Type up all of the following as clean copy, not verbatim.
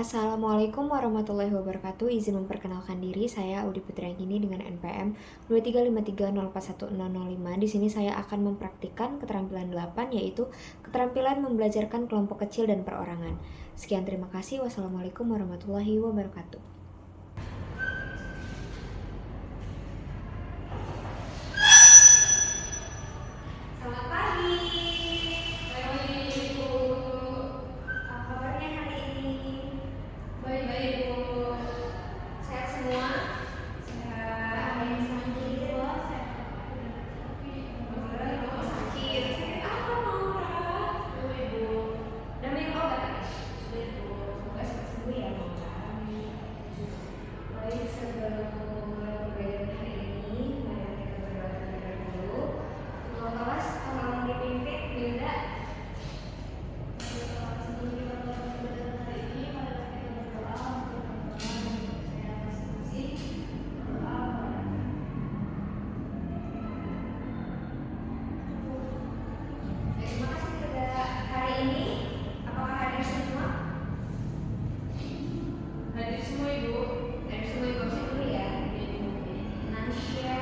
Assalamualaikum warahmatullahi wabarakatuh. Izin memperkenalkan diri, saya Audi Putriagini dengan NPM 23530410005. Di sini saya akan mempraktikkan keterampilan 8, yaitu keterampilan membelajarkan kelompok kecil dan perorangan. Sekian, terima kasih. Wassalamualaikum warahmatullahi wabarakatuh. Selamat pagi. Pagi, Ibu. Apa kabarnya hari ini? Baik-baik, Bu. Sehat semua? Sehat. Ada yang sakit? Tapi kebetulan Ibu Sakit. Sakit apa, Maura? Ibu, Ibu. Udah minum obat ya? Sudah, Ibu. Semoga cepat sembuh ya, Maura. Baik, sebelum mulai pembelajaran hari ini, mari kita berdoa terlebih dahulu. Ketua kelas, tolong dipimpin, Yunda. Sebelum kita mulai pembelajaran hari ini, mari kita berdoa untuk teman-teman dan saya masing-masing. Berdoa kepada Terima kasih sudah hari ini. Apakah hadir semua? hadir semua, Ibu. Hadir semua, Ibu absen dulu ya. Ibu. Nansya,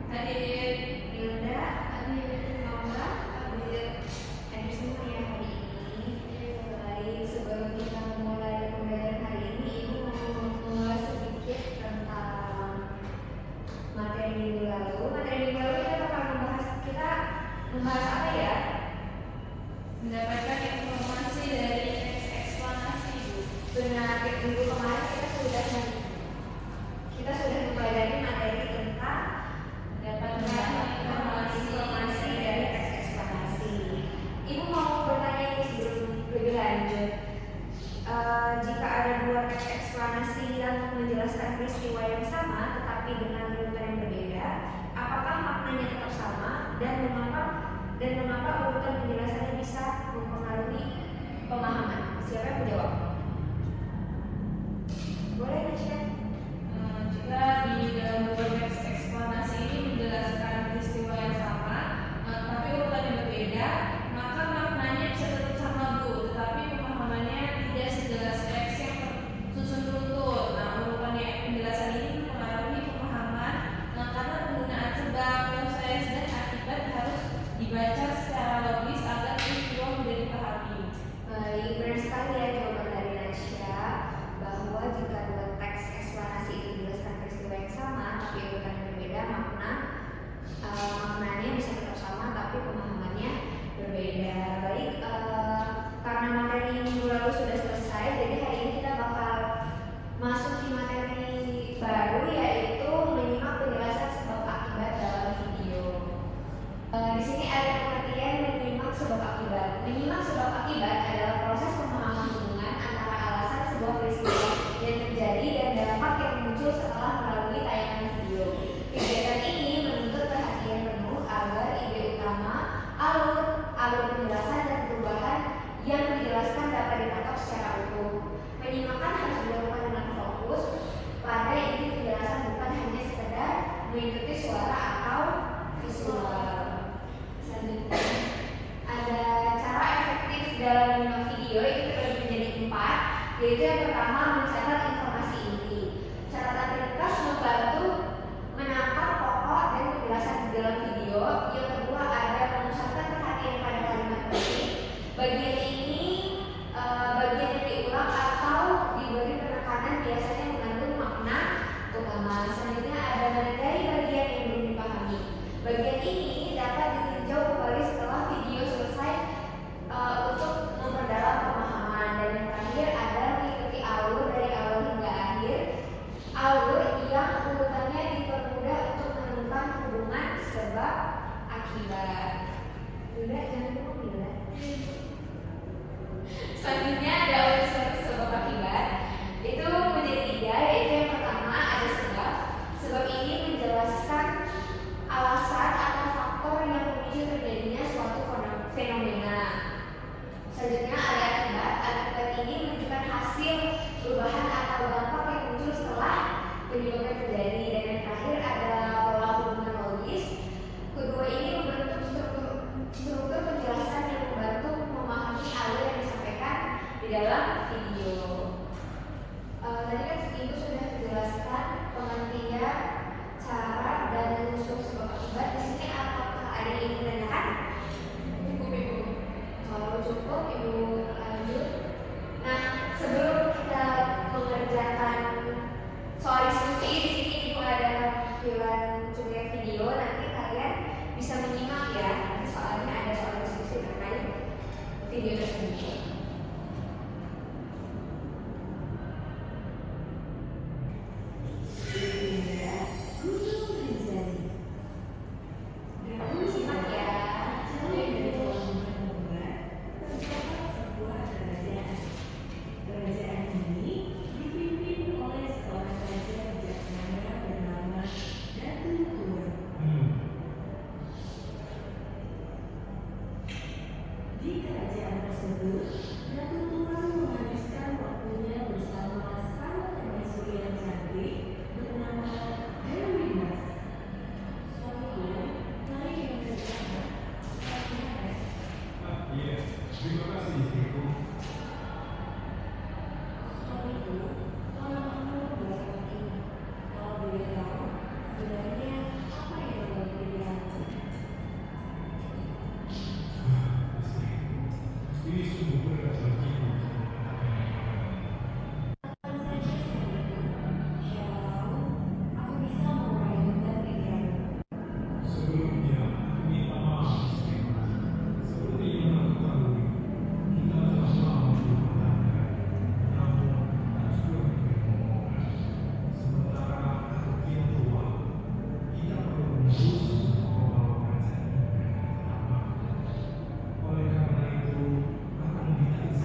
Hadir. Yunda, Maura, hadir semua ya hari ini. Baik, sebelum kita memulai pembelajaran hari ini, Ibu mau mengulas sedikit tentang materi minggu lalu. Materi minggu lalu kita bakal membahas apa ya? Mendapatkan informasi dari teks eksplanasi, Ibu. Benar, minggu kemarin kita sudah mempelajari materi tentang Mendapatkan informasi dari teks eksplanasi. Ibu mau bertanya ini sebelum lebih lanjut. Jika ada dua teks eksplanasi yang menjelaskan peristiwa yang sama tetapi dengan urutan yang berbeda, apakah maknanya tetap sama dan mengapa urutan penjelasannya bisa mempengaruhi pemahaman? Siapa yang menjawab? Boleh, Nasya? Jika di dalam dua teks eksplanasi ini menjelaskan peristiwa yang sama, tapi urutannya berbeda, maka maknanya bisa tetap sama, Bu, tetapi pemahamannya tidak sejelas teks yang tersusun beruntun. Nah, urutannya penjelasan ini mempengaruhi pemahaman karena penggunaan sebab, proses, dan akibat harus dibaca secara logis agar peristiwa mudah dipahami. Baik, benar sekali ya jawaban dari Nasya, bahwa jika dua teks eksplanasi itu menjelaskan peristiwa yang sama tapi urutan yang berbeda, maknanya bisa tetap sama tapi pemahamannya berbeda. Baik, karena materi minggu lalu sudah selesai, jadi hari ini kita bakal masuk di materi baru, yaitu menyimak penjelasan sebab akibat dalam video. Di sini ada pengertian menyimak sebab akibat. Menyimak sebab akibat adalah proses pemahaman hubungan antara alasan sebuah peristiwa yang terjadi dan dampak yang muncul setelah melalui tayangan video. Kegiatan ini menuntut perhatian penuh agar ide utama, alur penjelasan dan perubahan yang dijelaskan dapat ditangkap secara utuh. Penyimakan harus dilakukan dengan fokus pada inti penjelasan, bukan hanya sekedar mengikuti suara atau visual. Selanjutnya, ada cara efektif dalam menyimak video, itu terbagi menjadi 4, yaitu yang pertama mencatat informasi inti. Catatan ringkas membantu menangkap pokok dan penjelasan di dalam video. Yang kedua ada memusatkan perhatian pada kalimat penting. Bagian yang diulang atau diberi penekanan biasanya mengandung makna utama. Selanjutnya ada menandai bagian yang belum dipahami. Bagian ini dapat ditinjau kembali setelah video selesai untuk memperdalam pemahaman. Dan yang terakhir ada mengikuti alur dari awal hingga akhir. Alur yang urutannya dipermudah untuk menemukan hubungan sebab akibat. Udah, jangan lupa bilang. Selanjutnya ada unsur sebab akibat. Itu menjadi 3, yaitu yang pertama ada sebab. Sebab ini menjelaskan alasan atau faktor yang memicu terjadinya suatu fenomena. Selanjutnya ada akibat. Akibat ini menunjukkan hasil perubahan atau dampak yang muncul setelah penyebabnya terjadi. Dan yang terakhir ada pola hubungan logis. Kedua ini membentuk struktur penjelasan yang membantu memahami alur yang disampaikan di dalam video. Tadi kan Ibu sudah menjelaskan pengertian, cara, dan unsur sebab akibat. Di sini apakah ada yang ingin menanyakan? Cukup. Kalau cukup, Ibu lanjut. Nah, sebelum kita mengerjakan soal diskusi, di sini Ibu ada tampilan cuplikan video. Nanti kalian bisa menyimak ya. Soalnya ada soal diskusi terkait video tersebut. Simak ya. Kerajaan ini dipimpin oleh seorang raja bijaksana bernama Datu Tuan. Di kerajaan tersebut, Datu Tuan menghabiskan waktunya bersama sang permaisuri yang cantik bernama Dewi Mas. Suamiku, mari kita bersama. Iya, terima kasih istriku. Suamiku, tolong kamu buat ini. Kalau boleh tahu, sebenarnya apa yang menjadi pilihanku? Istriku, ini sungguh berat bagiku. Tentu saja suamiku. Siapa tahu, aku bisa mewujudkan pikiranmu. Sebelumnya, aku minta maaf istriku. Seperti yang kamu ketahui, kita telah lama berumah tangga. Namun, tak juga berhubungan. Sementara aku kian tua, kita perlu mengurus membawa kerajaan ini ke tahap. Oleh karena itu, aku meminta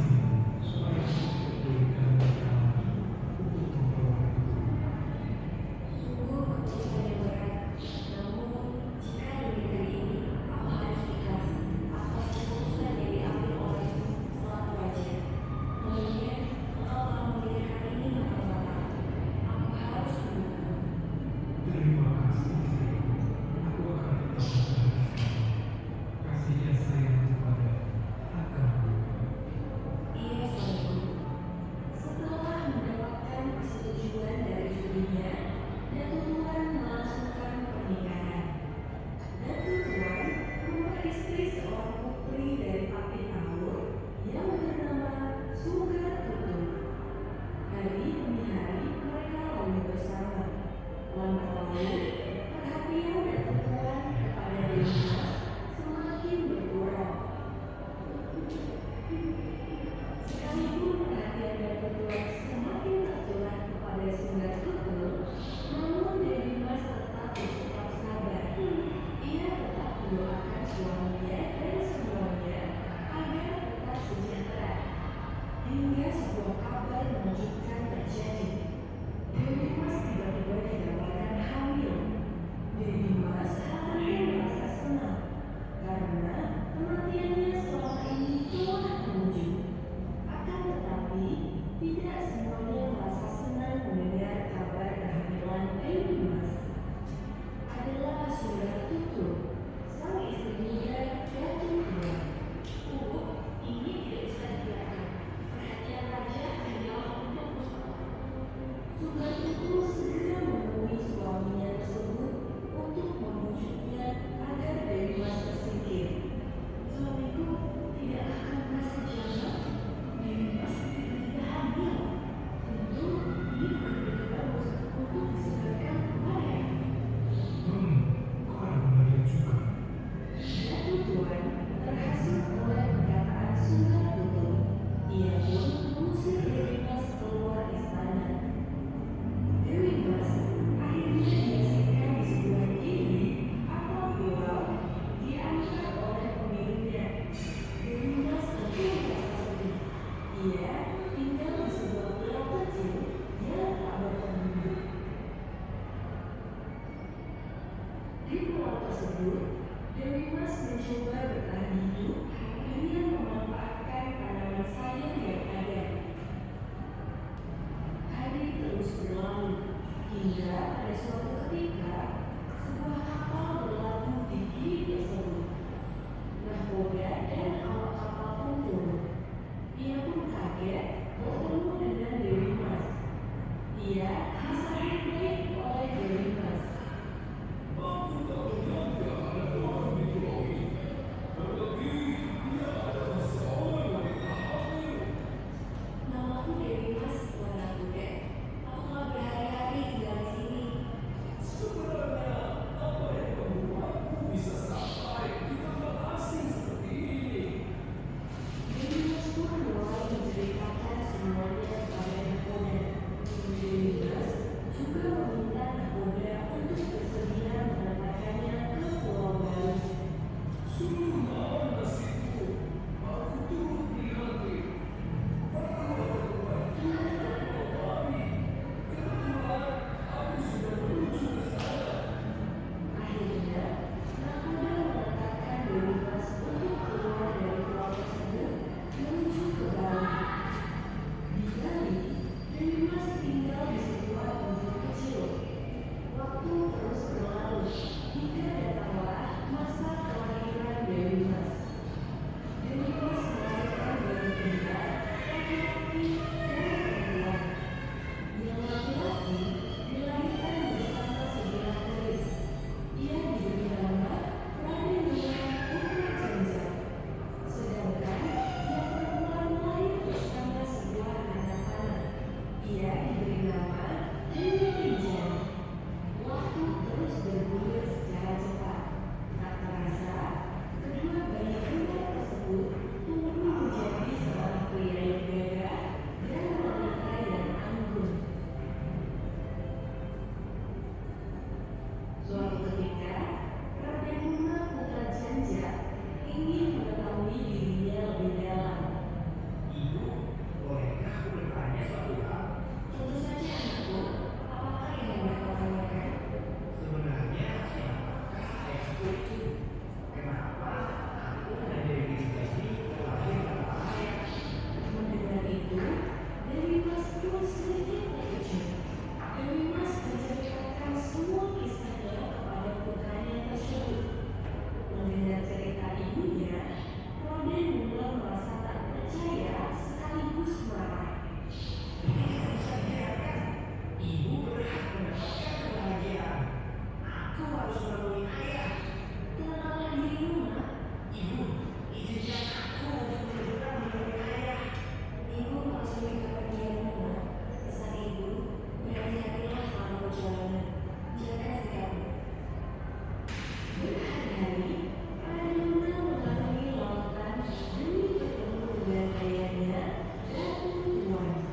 namanya Datu Tuan.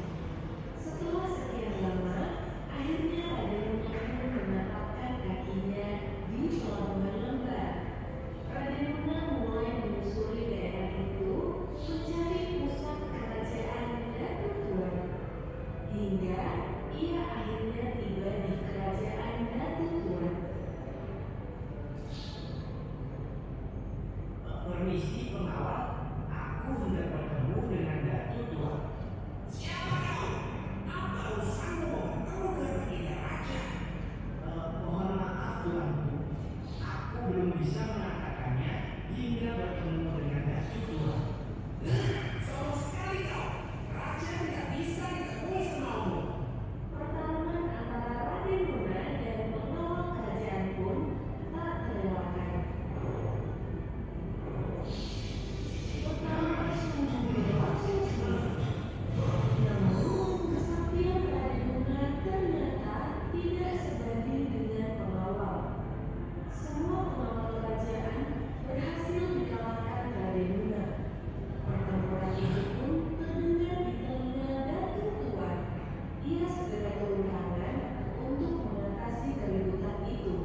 Setelah sekian lama, akhirnya Raden Luna menetapkan kakinya di pelabuhan Lembar. Raden Luna mulai menyusuri daerah itu mencari pusat kerajaan Datu Tuan. Hingga ia akhirnya tiba di kerajaan Datu Tuan. Permisi pengawal, aku hendak bertemu dengan Datu Tuan. Siapa kau? Apa urusanmu? Kamu berbeda raja. Mohon maaf tuanku, aku belum bisa mengatakannya hingga bertemu dengan Datu Tuan. Sama sekali kau, raja tidak bisa ditemui semaumu. Pertarungan antara Raden Luna dan pengawal kerajaan pun tak terelakkan. Pertarungan sungguh berlangsung sengit. Namun, kesaktian Raden Luna ternyata tidak sebanding dengan pengawal. Semua pengawal kerajaan berhasil dikalahkan Raden Luna. Pertempuran itu pun terdengar di telinga Datu Tuan. Ia segera turun tangan untuk mengatasi keributan itu.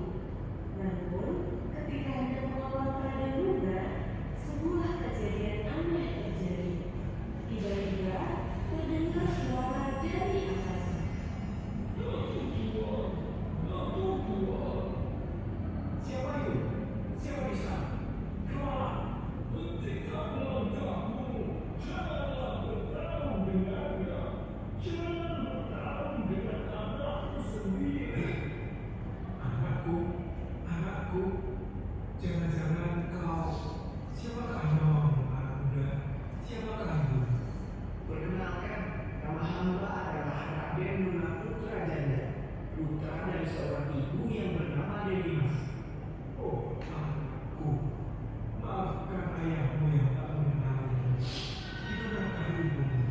Namun, ketika hendak melawan Raden Luna, sebuah kejadian aneh terjadi. Tiba-tiba terdengar suara dari atas. Siapa itu? Siapa di sana? Keluarlah! Hentikan langkahmu! Janganlah bertarung dengannya! Jangan bertarung dengan anakku sendiri! Anakku, anakku, jangan-jangan kau... Siapakah namamu, anak muda? Siapakah ibu? Perkenalkan, nama hamba adalah Raden Luna Putra Janda, putra dari seorang ibu yang bernama Dewi Mas. Oh, anakku. Maafkan ayahmu yang tak mengenalimu. Di manakah ibumu?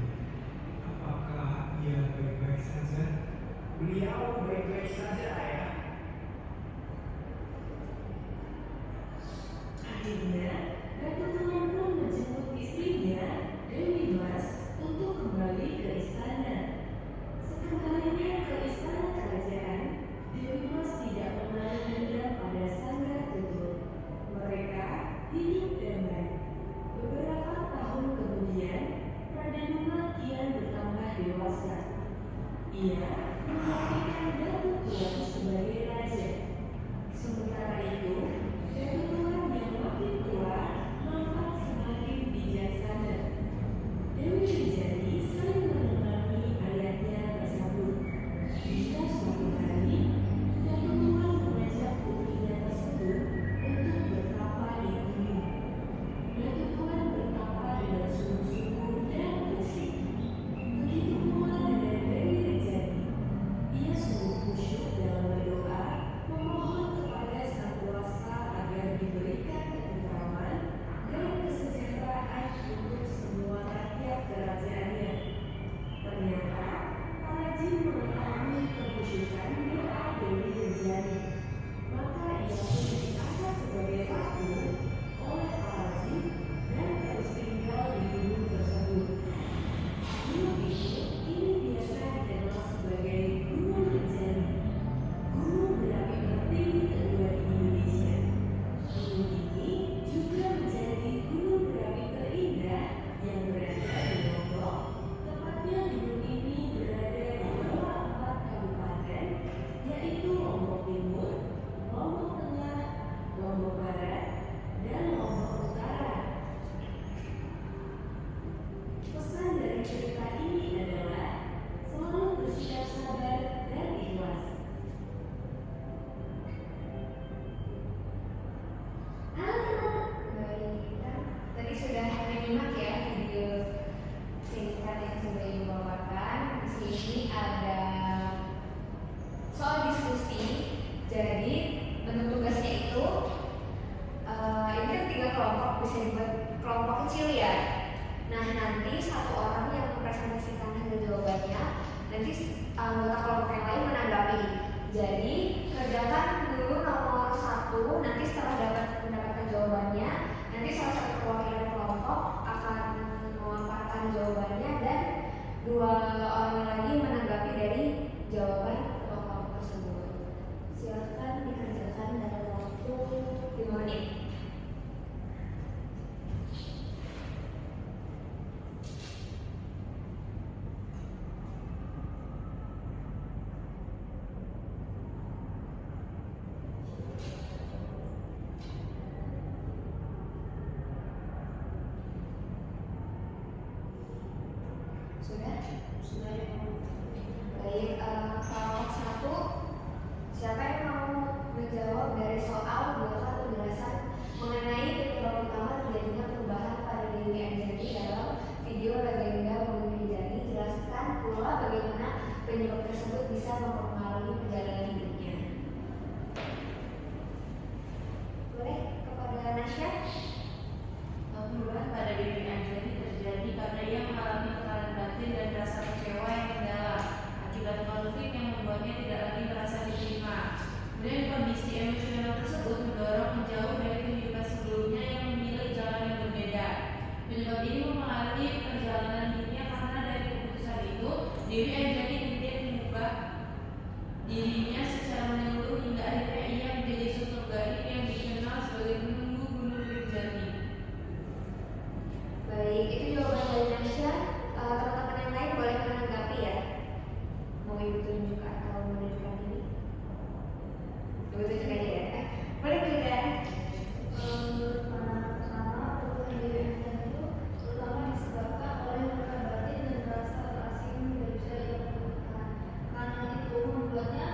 Apakah ia baik-baik saja? Beliau baik-baik saja, ayah. Akhirnya, Datu Tuan pun menjemput istrinya, Dewi Mas, untuk kembali ke istana. Sekembalinya ke istana kerajaan, Dewi Mas tidak menaruh dendam pada sang ratu. Mereka hidup damai. Beberapa tahun kemudian, Raden Luna kian bertambah dewasa. Ia menggantikan Datu Tuan sebagai raja. Sementara itu, Datu Tuan yang makin tua nampak semakin bijaksana. Dewi Rijani sering menemani ayahnya bersabut. Hingga suatu hari, Datu Tuan mengajak putrinya tersebut untuk bertapa di gunung. Datu Tuan bertapa dengan sungguh-sungguh dan khusyuk. Begitu pula dengan Dewi Rijani. Ia sungguh khusyuk dalam berdoa, memohon kepada Sang Kuasa agar diberikan ketentraman dan kesejahteraan untuk semua rakyat kerajaannya. Ternyata, para jin mengetahui kekhusyukan doa Dewi Rijani. Maka ia pun diangkat sebagai ratu oleh para jin dan terus tinggal di gunung tersebut. Gunung itu kini biasa dikenal sebagai Gunung Rinjani, gunung berapi tertinggi kedua di Indonesia. Gunung ini juga menjadi gunung berapi terindah yang berada di Lombok. Tepatnya gunung ini berada di bawah 4 kabupaten, yaitu Lombok Timur, Lombok Tengah, Lombok Barat, dan Lombok Utara. Pesan dari cerita ini adalah selalu bersikap sabar dan ikhlas. Baik, tadi sudah menyimak ya video singkat yang sudah Ibu bawakan. Di sini ada soal diskusi. Jadi bentuk tugasnya itu ini kan 3 kelompok, bisa dibuat kelompok kecil ya. Nah nanti satu orang yang mempresentasikan hasil jawabannya, nanti anggota kelompok yang lain menanggapi. Jadi kerjakan dulu nomor 1, nanti setelah mendapatkan jawabannya, nanti salah satu perwakilan kelompok akan memaparkan jawaban Sudah? Baik, kelompok 1, siapa yang mau menjawab dari soal buatlah penjelasan mengenai penyebab utama terjadinya perubahan pada Dewi Anjani dalam video legenda Bumi Rinjani. Jelaskan pula bagaimana penyebab tersebut bisa mempengaruhi perjalanan hidupnya. Boleh kepada Nasya? Perubahan pada Dewi Anjani terjadi karena ia mengalami tekanan batin dan rasa kecewa yang mendalam akibat konflik yang membuatnya tidak lagi merasa diterima. Kemudian kondisi emosional tersebut mendorong menjauh dari kehidupan sebelumnya yang memilih jalan yang berbeda. Penyebab ini mempengaruhi perjalanan hidupnya karena dari keputusan itu Dewi Anjani kemudian mengubah dirinya secara menyeluruh hingga akhirnya ia menjadi sosok gaib yang dikenal sebagai penunggu Gunung Rinjani. Baik, itu jawaban dari Nasya. Teman-teman yang lain boleh menanggapi ya. Mau ibu tunjuk atau menunjukkan ini? Ibu tunjuk aja ya. Boleh tidak? Menurut pandangan pertama, perubahan Dewi Anjani itu terutama disebabkan oleh luka batin dan rasa terasing dari usia yang berlebihan. Karena itu membuatnya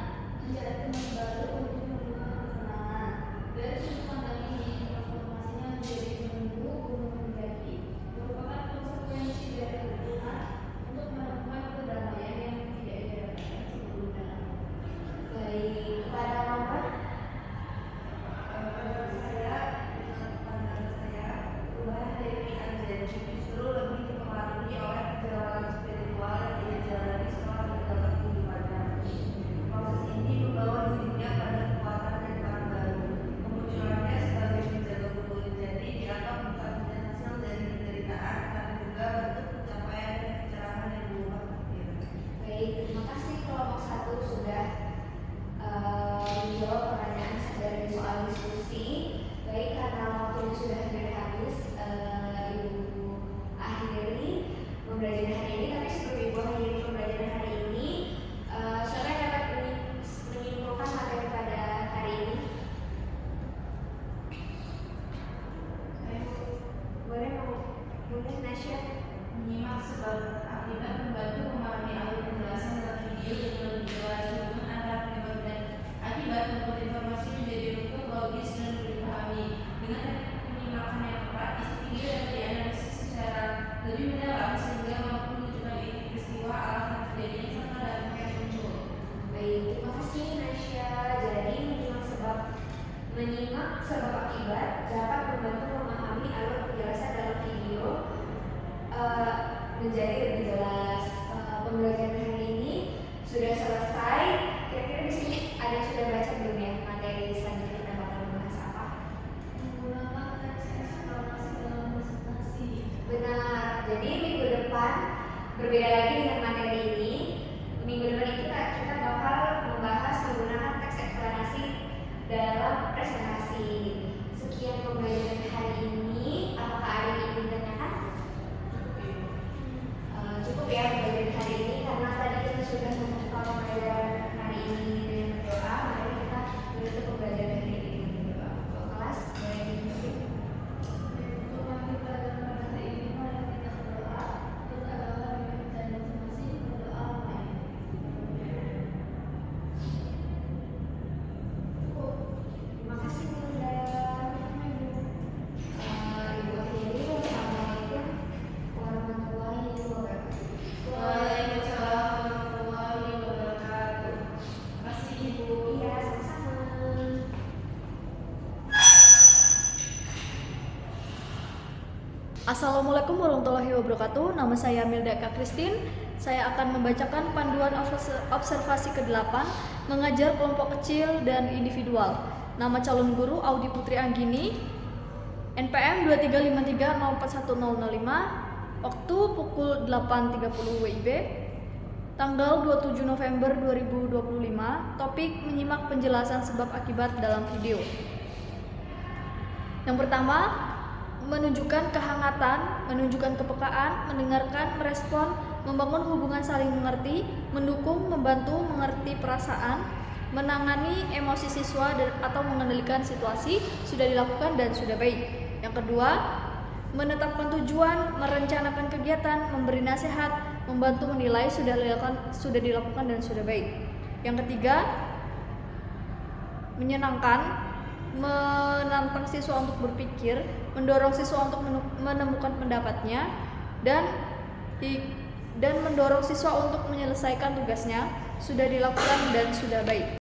mencari teman baru untuk menemukan kesenangan. Dari sudut pandang ini, transformasinya menjadi menunggu Gunung Rinjani merupakan konsekuensi dari kebutuhan untuk menemukan kedamaian yang tidak ia dapatkan sebelumnya. Baik, kepada Mama. Menurut saya, dengan pandangan saya, perubahan Dewi Anjani justru lebih dipengaruhi oleh perjalanan spiritual yang ia jalani setelah mendapat kehidupannya. Proses ini membawa dirinya pada kekuatan dan peran baru. Kemunculannya sebagai penjaga Gunung Rinjani dianggap bukan hanya hasil dari penderitaan, tapi juga bentuk pencapaian dan pencerahan yang berubah takdir. Baik, terima kasih kelompok 1 sudah menjawab pertanyaan dari soal diskusi. Baik, karena waktunya sudah hampir habis, Ibu akhiri pembelajaran hari ini. Tapi sebelum Ibu akhiri pembelajaran hari ini, siapa yang dapat menyimpulkan materi pada hari ini? Boleh Nasya? Menyimak sebab akibat membantu memahami alur penjelasan dalam video dengan lebih jelas. Hubungan antara penyebab dan akibat membuat informasi menjadi utuh, logis dan mudah dipahami. Dengan penyimakan yang tepat, isi video dapat dianalisis secara lebih mendalam sehingga mampu menunjukkan inti peristiwa, alasan terjadinya serta dampak yang muncul. Baik, terima kasih Nasya. Jadi menyimak sebab akibat dapat membantu memahami alur penjelasan dalam video menjadi lebih jelas. Pembelajaran hari ini sudah selesai. Kira-kira di sini ada yang sudah baca belum ya materi selanjutnya kita bakal membahas apa? Menggunakan teks eksplanasi dalam presentasi. Benar. Jadi minggu depan berbeda lagi dengan materi ini. Minggu depan itu kita bakal membahas menggunakan teks eksplanasi dalam presentasi. Sekian pembelajaran hari ini. Apakah ada yang ingin ditanyakan? Cukup ya pembelajaran hari ini karena tadi kita sudah membuka pembelajaran hari ini dengan berdoa. Mari kita menutup pembelajaran hari ini dengan berdoa. Untuk kelas boleh dimulai. Untuk kami pelajaran pada hari ini, mari kita berdoa. Kita akan meminta masing-masing berdoa lain. Terima kasih Bunda. Ibu akhiri. Wassalamualaikum warahmatullahi wabarakatuh. Waalaikumsalam warahmatullahi wabarakatuh. Terima kasih Ibu. Iya, sama-sama. Assalamualaikum warahmatullahi wabarakatuh. Nama saya Milda Kak Christine. Saya akan membacakan panduan observasi ke-8 mengajar kelompok kecil dan individual. Nama calon guru Audi Putri Anggini. NPM 235304105. Waktu pukul 8.30 WIB. Tanggal 27 November 2025. Topik menyimak penjelasan sebab akibat dalam video. Yang pertama, menunjukkan kehangatan, menunjukkan kepekaan, mendengarkan, merespon, membangun hubungan saling mengerti, mendukung, membantu, mengerti perasaan, menangani emosi siswa atau mengendalikan situasi sudah dilakukan dan sudah baik. Yang kedua, menetapkan tujuan, merencanakan kegiatan, memberi nasihat, membantu menilai sudah dilakukan dan sudah baik. Yang ketiga, menyenangkan, menantang siswa untuk berpikir, mendorong siswa untuk menemukan pendapatnya, dan mendorong siswa untuk menyelesaikan tugasnya sudah dilakukan dan sudah baik.